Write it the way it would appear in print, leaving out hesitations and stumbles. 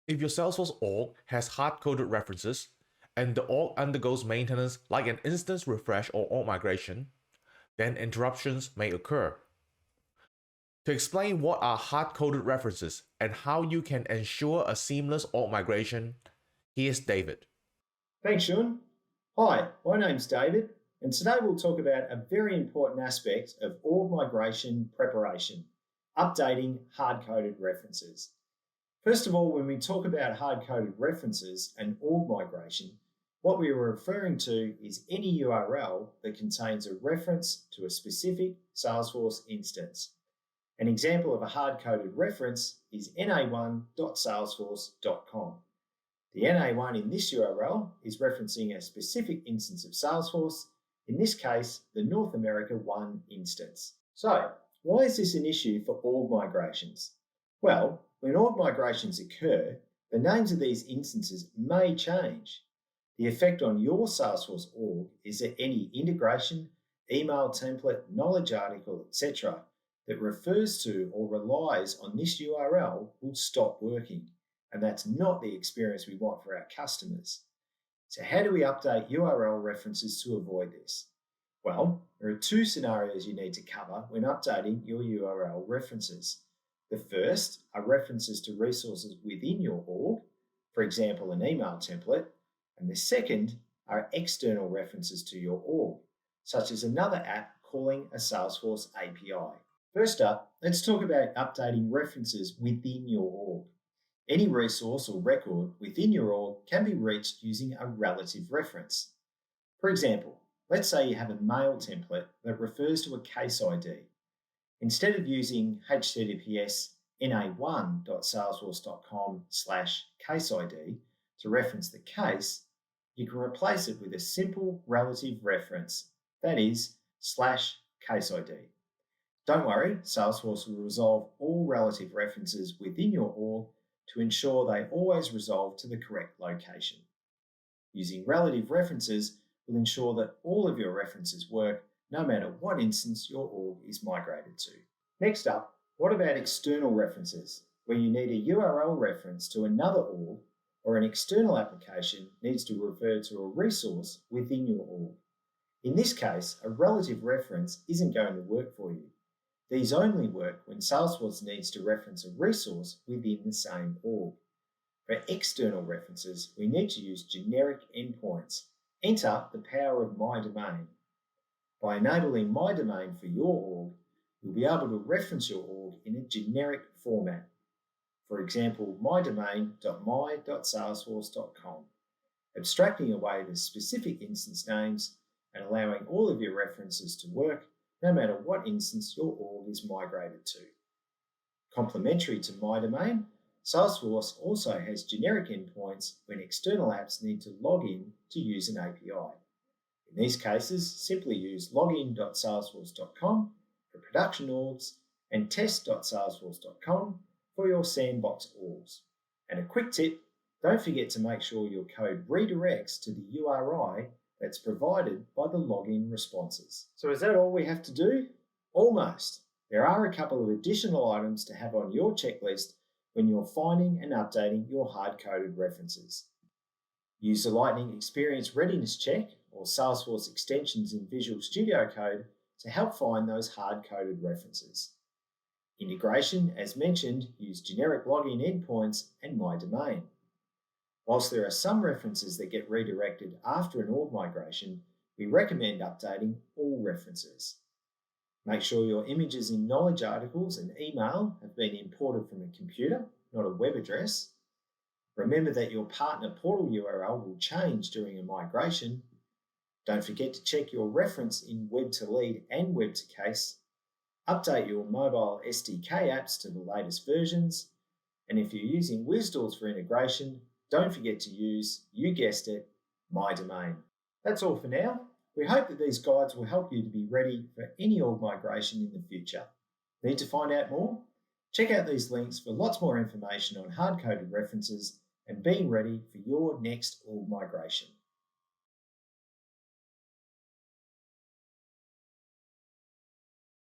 If your Salesforce org has hard-coded references and the org undergoes maintenance like an instance refresh or org migration, then interruptions may occur. To explain what are hard-coded references and how you can ensure a seamless org migration, here's David. Thanks, Sean. Hi, my name's David, and today we'll talk about a very important aspect of org migration preparation, updating hard-coded references. First of all, when we talk about hard-coded references and org migration, what we are referring to is any URL that contains a reference to a specific Salesforce instance. An example of a hard-coded reference is na1.salesforce.com. The na1 in this URL is referencing a specific instance of Salesforce, in this case, the North America 1 instance. So, why is this an issue for org migrations? Well, when org migrations occur, the names of these instances may change. The effect on your Salesforce org is that any integration, email template, knowledge article, etc., that refers to or relies on this URL will stop working. And that's not the experience we want for our customers. So how do we update URL references to avoid this? Well, there are two scenarios you need to cover when updating your URL references. The first are references to resources within your org, for example, an email template, and the second are external references to your org, such as another app calling a Salesforce API. First up, let's talk about updating references within your org. Any resource or record within your org can be reached using a relative reference. For example, let's say you have a mail template that refers to a case ID. Instead of using https na1.salesforce.com/case ID to reference the case, you can replace it with a simple relative reference, that is, /case ID. Don't worry, Salesforce will resolve all relative references within your org to ensure they always resolve to the correct location. Using relative references will ensure that all of your references work no matter what instance your org is migrated to. Next up, what about external references, where you need a URL reference to another org or an external application needs to refer to a resource within your org? In this case, a relative reference isn't going to work for you. These only work when Salesforce needs to reference a resource within the same org. For external references, we need to use generic endpoints. Enter the power of my domain. By enabling my domain for your org, you'll be able to reference your org in a generic format. For example, mydomain.my.salesforce.com, abstracting away the specific instance names and allowing all of your references to work no matter what instance your org is migrated to. Complementary to my domain, Salesforce also has generic endpoints when external apps need to log in to use an API. In these cases, simply use login.salesforce.com for production orgs and test.salesforce.com for your sandbox orgs. And a quick tip, don't forget to make sure your code redirects to the URI that's provided by the login responses. So is that all we have to do? Almost. There are a couple of additional items to have on your checklist when you're finding and updating your hard-coded references. Use the Lightning Experience Readiness Check or Salesforce extensions in Visual Studio Code to help find those hard-coded references. Integration, as mentioned, use generic login endpoints and my domain. Whilst there are some references that get redirected after an org migration, we recommend updating all references. Make sure your images in knowledge articles and email have been imported from a computer, not a web address. Remember that your partner portal URL will change during a migration. Don't forget to check your reference in web to lead and web to case. Update your mobile SDK apps to the latest versions. And if you're using WizTools for integration, don't forget to use, you guessed it, my domain. That's all for now. We hope that these guides will help you to be ready for any org migration in the future. Need to find out more? Check out these links for lots more information on hard-coded references and being ready for your next org migration.